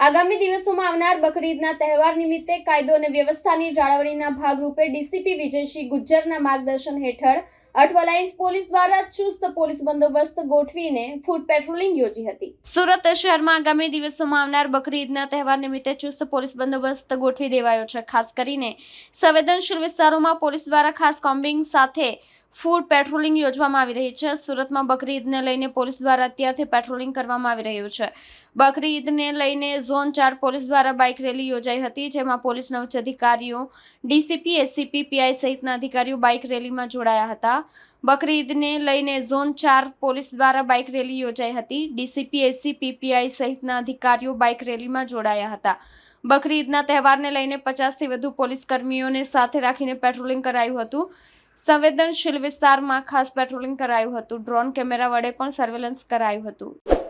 આગામી દિવસોમાં આવનાર બકરીદના તહેવાર નિમિત્તે કાયદો અને વ્યવસ્થાની જાળવણીના ભાગરૂપે ડીસીપી વિજયસિંહ ગુજ્જરના માર્ગદર્શન હેઠળ અઠવાલાઇન્સ પોલીસ દ્વારા ચુસ્ત પોલીસ બંદોબસ્ત ગોઠવીને ફૂટ પેટ્રોલિંગ યોજી હતી। સુરત શહેરમાં આગામી દિવસોમાં આવનાર બકરીદના તહેવાર નિમિત્તે ચુસ્ત પોલીસ બંદોબસ્ત ગોઠવી દેવાયો છે। ખાસ કરીને સંવેદનશીલ વિસ્તારોમાં પોલીસ દ્વારા ખાસ કોમ્બિંગ સાથે ફૂટ પેટ્રોલિંગ યોજવામાં આવી રહી છે। સુરતમાં બકરી ઈદને લઈને પોલીસ દ્વારા અત્યારથી પેટ્રોલિંગ કરવામાં આવી રહ્યું છે। બકરી ઈદને લઈને ઝોન 4 પોલીસ દ્વારા બાઇક રેલી યોજાઈ હતી, જેમાં પોલીસના ઉચ્ચ અધિકારીઓ, ડીસીપી, એસસીપી, પીઆઈ સહિતના અધિકારીઓ બાઇક રેલીમાં જોડાયા હતા। બકરી ઈદને લઈને ઝોન 4 પોલીસ દ્વારા બાઇક રેલી યોજાઈ હતી। ડીસીપી, એસસીપી, પીઆઈ સહિતના અધિકારીઓ બાઇક રેલીમાં જોડાયા હતા। બકરી ઈદના તહેવારને લઈને 50થી વધુ પોલીસ કર્મીઓને સાથે રાખીને પેટ્રોલિંગ કરાયું હતું। સંવેદનશીલ વિસ્તારમાં ખાસ પેટ્રોલિંગ કરાયું હતું। ડ્રોન કેમેરા વડે પણ સર્વેલન્સ કરાયું હતું।